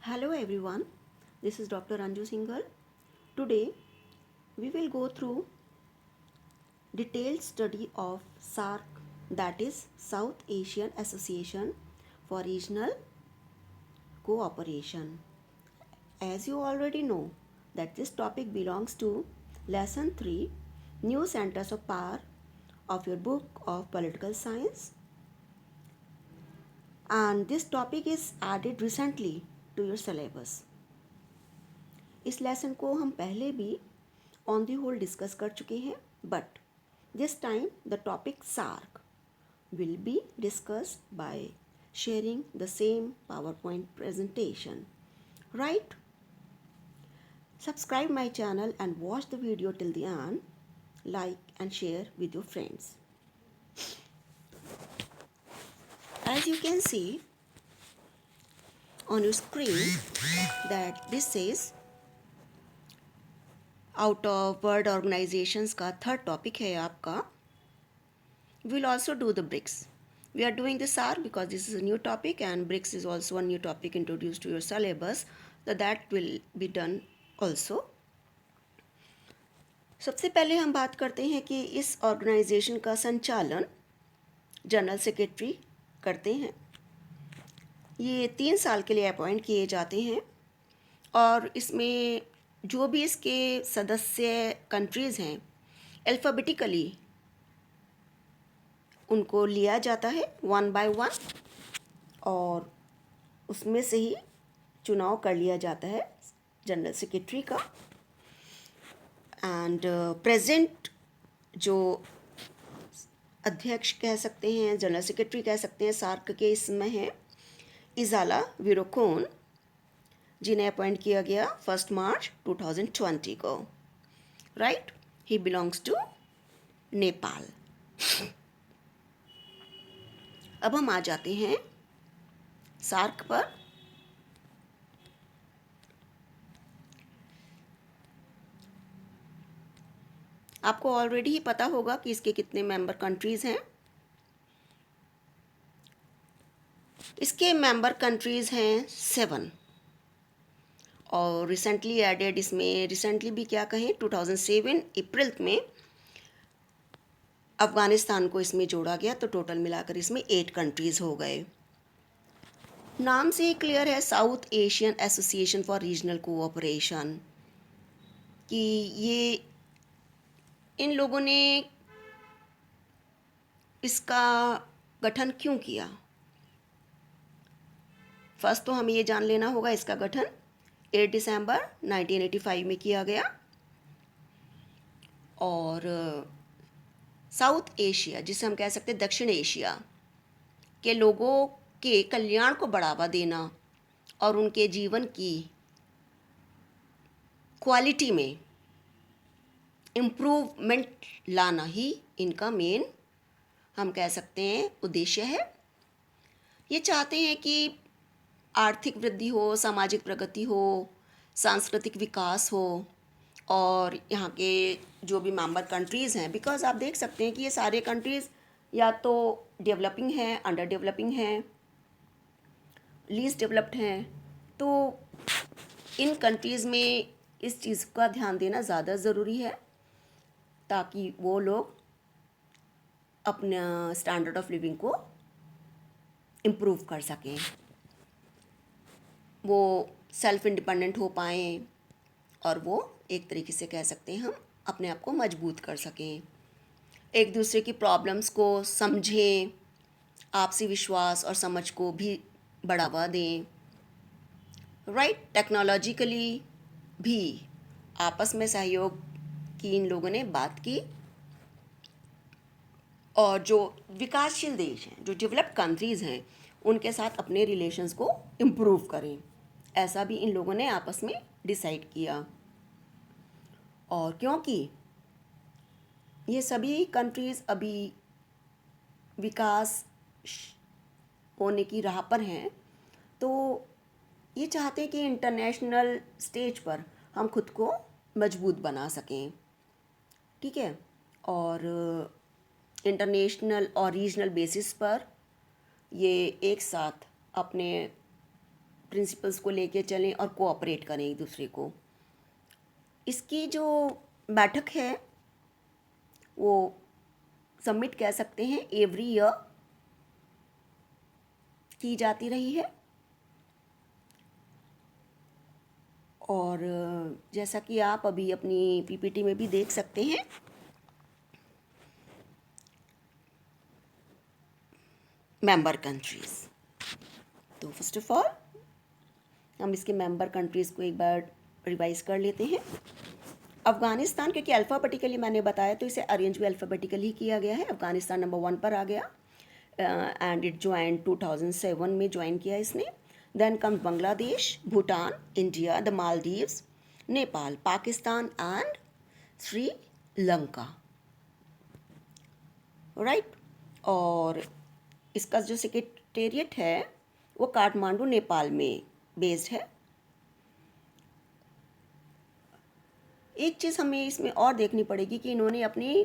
Hello everyone, this is Dr. Anju Singhal. Today we will go through detailed study of SAARC, that is South Asian Association for Regional Cooperation. As you already know that this topic belongs to lesson 3 New Centers of Power of your book of political science, and this topic is added recently to your syllabus. इस lesson को हम पहले भी on the whole discuss कर चुके हैं, but this time the topic SAARC will be discussed by sharing the same PowerPoint presentation. Right? Subscribe my channel and watch the video till the end. Like and share with your friends. As you can see on your screen that this says out of world organisations का third topic है आपका will also do the BRICS. We are doing this are because this is a new topic and BRICS is also a new topic introduce to your syllabus, तो that will be done also. सबसे पहले हम बात करते हैं कि इस organisation का संचालन जनरल सेक्रेटरी करते हैं. ये 3 साल के लिए अपॉइंट किए जाते हैं और इसमें जो भी इसके सदस्य कंट्रीज़ हैं अल्फ़ाबेटिकली उनको लिया जाता है 1 बाय 1 और उसमें से ही चुनाव कर लिया जाता है जनरल सेक्रेटरी का. एंड प्रेजेंट जो अध्यक्ष कह सकते हैं, जनरल सेक्रेटरी कह सकते हैं सार्क के, इसमें हैं इज़ाला विरोकोन, जिन्हें अपॉइंट किया गया 1 मार्च 2020 को. Right, he belongs to Nepal. अब हम आ जाते हैं सार्क पर. आपको ऑलरेडी ही पता होगा कि इसके कितने मेंबर कंट्रीज़ हैं. इसके मेंबर कंट्रीज़ हैं 7 और रिसेंटली एडेड, इसमें रिसेंटली भी क्या कहें, 2007 अप्रैल में अफ़गानिस्तान को इसमें जोड़ा गया, तो टोटल मिलाकर इसमें 8 कंट्रीज़ हो गए. नाम से ही क्लियर है, south Asian association for regional cooperation, कि ये इन लोगों ने इसका गठन क्यों किया. फर्स्ट तो हमें ये जान लेना होगा इसका गठन 8 दिसंबर 1985 में किया गया और साउथ एशिया, जिसे हम कह सकते हैं दक्षिण एशिया के लोगों के कल्याण को बढ़ावा देना और उनके जीवन की क्वालिटी में इम्प्रूवमेंट लाना ही इनका मेन, हम कह सकते हैं, उद्देश्य है. ये चाहते हैं कि आर्थिक वृद्धि हो, सामाजिक प्रगति हो, सांस्कृतिक विकास हो और यहाँ के जो भी मेंबर कंट्रीज़ हैं, बिकॉज़ आप देख सकते हैं कि ये सारे कंट्रीज़ या तो डेवलपिंग हैं, अंडर डेवलपिंग हैं, लीस्ट डेवलप्ड हैं, तो इन कंट्रीज़ में इस चीज़ का ध्यान देना ज़्यादा ज़रूरी है ताकि वो लोग अपना स्टैंडर्ड ऑफ लिविंग को इम्प्रूव कर सकें, वो सेल्फ इंडिपेंडेंट हो पाएँ और वो एक तरीके से कह सकते हैं हम अपने आप को मजबूत कर सकें, एक दूसरे की प्रॉब्लम्स को समझें, आपसी विश्वास और समझ को भी बढ़ावा दें. राइट, टेक्नोलॉजिकली भी आपस में सहयोग की इन लोगों ने बात की और जो विकासशील देश हैं, जो डेवलप्ड कंट्रीज़ हैं, उनके साथ अपने रिलेशंस को इम्प्रूव करें, ऐसा भी इन लोगों ने आपस में डिसाइड किया. और क्योंकि ये सभी कंट्रीज़ अभी विकास होने की राह पर हैं, तो ये चाहते हैं कि इंटरनेशनल स्टेज पर हम खुद को मजबूत बना सकें. ठीक है, और इंटरनेशनल और रीजनल बेसिस पर ये एक साथ अपने प्रिंसिपल्स को लेके चलें और कोऑपरेट करें एक दूसरे को। इसकी जो बैठक है वो समिट कह सकते हैं एवरी ईयर की जाती रही है। और जैसा कि आप अभी अपनी पीपीटी में भी देख सकते हैं, मेंबर कंट्रीज़। तो फर्स्ट ऑफ ऑल हम इसके मेंबर कंट्रीज़ को एक बार रिवाइज कर लेते हैं। अफ़गानिस्तान, क्योंकि अल्फ़ाबेटिकली मैंने बताया तो इसे अरेंज भी अल्फ़ाबेटिकली ही किया गया है। अफ़गानिस्तान नंबर 1 पर आ गया एंड इट ज्वाइन 2007 में ज्वाइन किया इसने। Then comes Bangladesh, Bhutan, India, the Maldives, Nepal, Pakistan and Sri Lanka, right. और इसका जो सेक्रेटेरिएट है वो काठमांडू, नेपाल में बेस्ड है। एक चीज़ हमें इसमें और देखनी पड़ेगी कि इन्होंने अपनी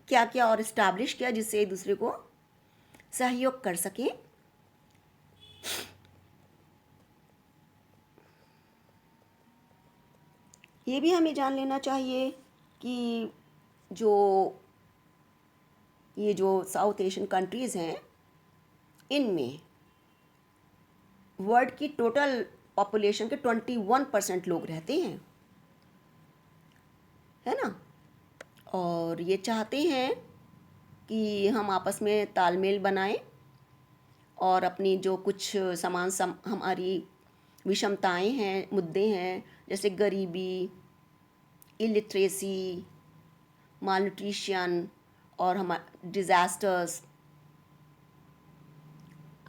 क्या क्या और इस्टेब्लिश किया जिससे एक दूसरे को सहयोग कर सकें। ये भी हमें जान लेना चाहिए कि ये जो साउथ एशियन कंट्रीज़ हैं, इनमें वर्ल्ड की टोटल पॉपुलेशन के 21% लोग रहते हैं, है ना। और ये चाहते हैं कि हम आपस में तालमेल बनाएं और अपनी जो कुछ हमारी विषमताएं हैं, मुद्दे हैं, जैसे गरीबी, इलिटरेसी, मालन्यूट्रिशन और डिज़ास्टर्स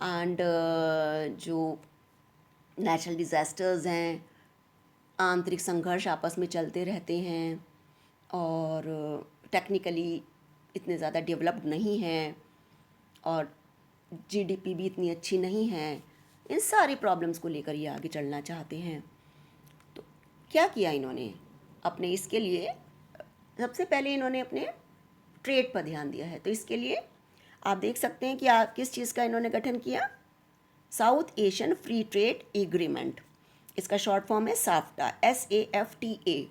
एंड जो नेचुरल डिज़ास्टर्स हैं, आंतरिक संघर्ष आपस में चलते रहते हैं और टेक्निकली इतने ज़्यादा डेवलप्ड नहीं हैं और जीडीपी भी इतनी अच्छी नहीं है। इन सारी प्रॉब्लम्स को लेकर ये आगे चलना चाहते हैं। तो क्या किया इन्होंने अपने इसके लिए? सबसे पहले इन्होंने अपने ट्रेड पर ध्यान दिया है। तो इसके लिए आप देख सकते हैं कि किस चीज़ का इन्होंने गठन किया, south Asian free trade agreement. इसका शॉर्ट फॉर्म है साफ्टा, SAFTA।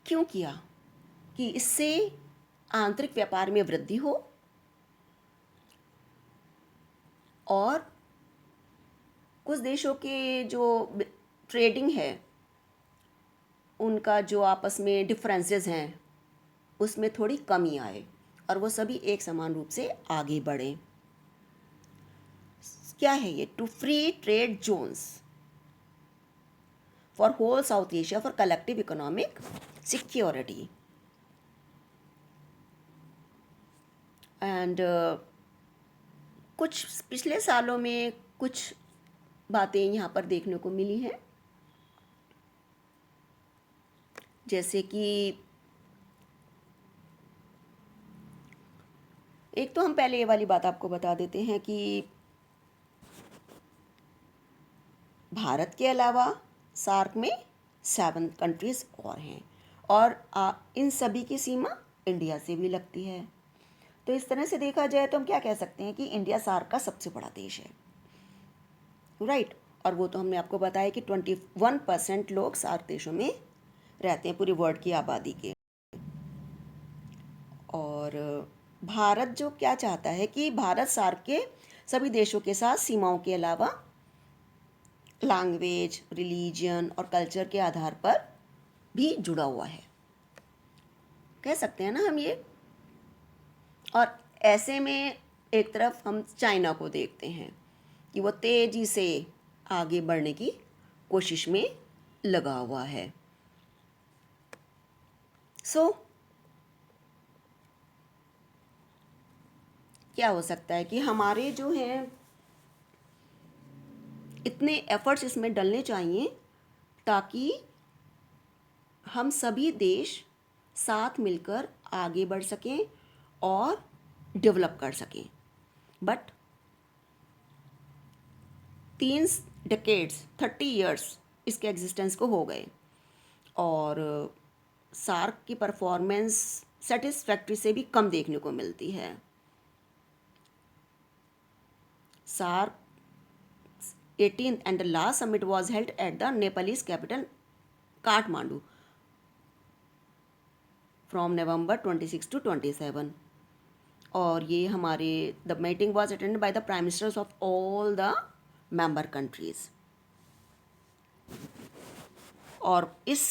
क्यों किया? कि इससे आंतरिक व्यापार में वृद्धि हो और कुछ देशों के जो ट्रेडिंग है उनका जो आपस में डिफरेंसेस हैं उसमें थोड़ी कमी आए और वो सभी एक समान रूप से आगे बढ़ें। क्या है ये? To free trade zones for whole South Asia for collective economic security. And कुछ पिछले सालों में कुछ बातें यहाँ पर देखने को मिली हैं, जैसे कि एक तो हम पहले ये वाली बात आपको बता देते हैं कि भारत के अलावा सार्क में 7 कंट्रीज़ और हैं और इन सभी की सीमा इंडिया से भी लगती है। तो इस तरह से देखा जाए तो हम क्या कह सकते हैं कि इंडिया सार्क का सबसे बड़ा देश है, राइट। और वो तो हमने आपको बताया कि 21% लोग सार्क देशों में रहते हैं पूरी वर्ल्ड की आबादी के। और भारत जो क्या चाहता है कि भारत सार्क के सभी देशों के साथ सीमाओं के अलावा लैंग्वेज, रिलीजन और कल्चर के आधार पर भी जुड़ा हुआ है, कह सकते हैं ना हम ये। और ऐसे में एक तरफ हम चाइना को देखते हैं कि वो तेज़ी से आगे बढ़ने की कोशिश में लगा हुआ है। सो क्या हो सकता है कि हमारे जो हैं इतने एफर्ट्स इसमें डलने चाहिए ताकि हम सभी देश साथ मिलकर आगे बढ़ सकें और डेवलप कर सकें। बट 3 डेकेड्स 30 इयर्स इसके एग्जिस्टेंस को हो गए और सार्क की परफॉर्मेंस सेटिस्फैक्ट्री से भी कम देखने को मिलती है। SAARC 18th and the last summit was held at the Nepalese capital Kathmandu from November 26 to 27. और ये हमारे the meeting was attended by the prime ministers of all the member countries. और इस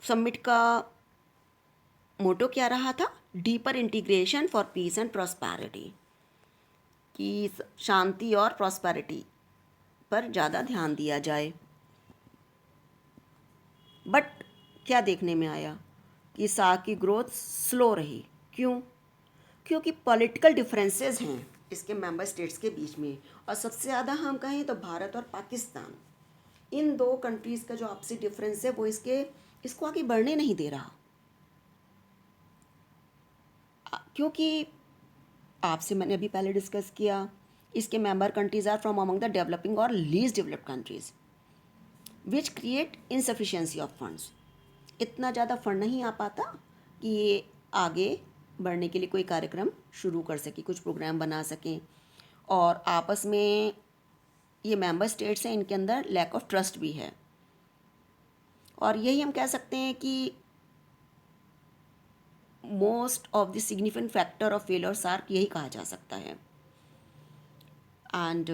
समिट का मोटो क्या रहा था? Deeper integration for piece and prosperity, कि शांति और प्रॉस्पेरिटी पर ज़्यादा ध्यान दिया जाए. बट क्या देखने में आया कि सार्क की ग्रोथ स्लो रही. क्यों? क्योंकि पॉलिटिकल डिफरेंसेस हैं इसके मेंबर स्टेट्स के बीच में, और सबसे ज़्यादा हम कहें तो भारत और पाकिस्तान, इन दो कंट्रीज़ का जो आपसी डिफरेंस है वो इसको आगे बढ़ने नहीं दे रहा. क्योंकि आपसे मैंने अभी पहले डिस्कस किया, इसके member countries are from among the developing और least developed countries which create insufficiency of funds. इतना ज़्यादा फंड नहीं आ पाता कि ये आगे बढ़ने के लिए कोई कार्यक्रम शुरू कर सके, कुछ प्रोग्राम बना सकें. और आपस में ये मेंबर स्टेट्स हैं, इनके अंदर लैक ऑफ ट्रस्ट भी है. और यही हम कह सकते हैं कि most of the significant factor of failure SAARC यही कहा जा सकता है. एंड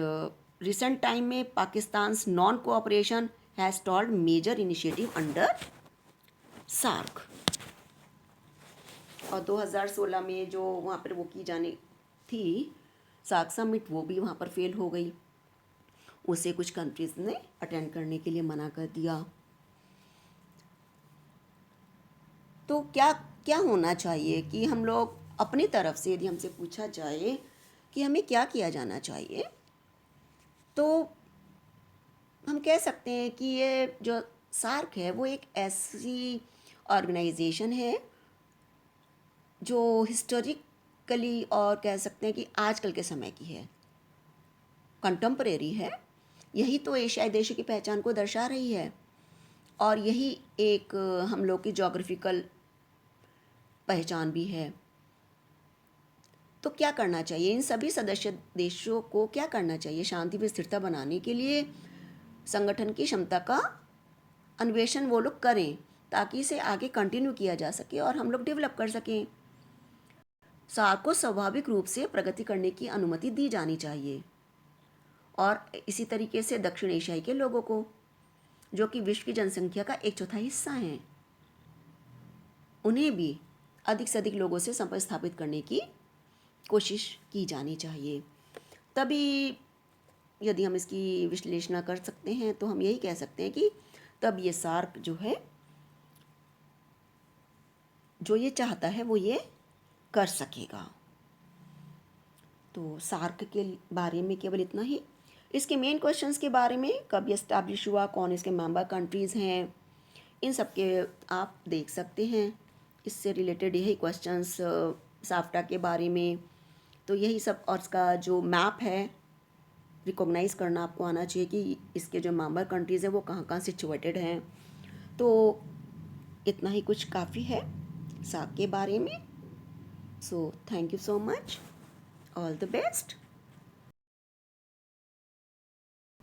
रिसेंट टाइम में Pakistan non cooperation has stalled major initiative under SAARC. और 2016 में जो वहाँ पर वो की जानी थी सार्क समिट, वो भी वहाँ पर फेल हो गई. उसे कुछ कंट्रीज़ ने अटेंड करने के लिए मना कर दिया. तो क्या होना चाहिए कि हम लोग अपनी तरफ से, यदि हमसे पूछा जाए कि हमें क्या किया जाना चाहिए, तो हम कह सकते हैं कि ये जो सार्क है वो एक ऐसी ऑर्गेनाइजेशन है जो हिस्टोरिकली और कह सकते हैं कि आजकल के समय की है, कंटेम्परेरी है. यही तो एशियाई देशों की पहचान को दर्शा रही है, और यही एक हम लोग की जोग्राफिकल पहचान भी है. तो क्या करना चाहिए? इन सभी सदस्य देशों को क्या करना चाहिए? शांति व स्थिरता बनाने के लिए संगठन की क्षमता का अन्वेषण वो लोग करें, ताकि इसे आगे कंटिन्यू किया जा सके और हम लोग डेवलप कर सकें. सार्क को स्वाभाविक रूप से प्रगति करने की अनुमति दी जानी चाहिए. और इसी तरीके से दक्षिण एशियाई के लोगों को, जो कि विश्व की जनसंख्या का 1/4 हिस्सा हैं, उन्हें भी अधिक से अधिक लोगों से संपर्क स्थापित करने की कोशिश की जानी चाहिए. तभी यदि हम इसकी विश्लेषण कर सकते हैं तो हम यही कह सकते हैं कि तब ये सार्क जो है, जो ये चाहता है वो ये कर सकेगा. तो सार्क के बारे में केवल इतना ही. इसके मेन क्वेश्चंस के बारे में, कब ये इस्टेब्लिश हुआ, कौन इसके मेंबर कंट्रीज़ हैं, इन सब के आप देख सकते हैं. इससे रिलेटेड यही क्वेश्चंस साफ्टा के बारे में, तो यही सब. और इसका जो मैप है, रिकॉग्नाइज़ करना आपको आना चाहिए कि इसके जो मेंबर कंट्रीज़ हैं वो कहाँ कहाँ सिचुएटेड हैं. तो इतना ही कुछ काफ़ी है सार्क के बारे में. So thank you so much. All the best.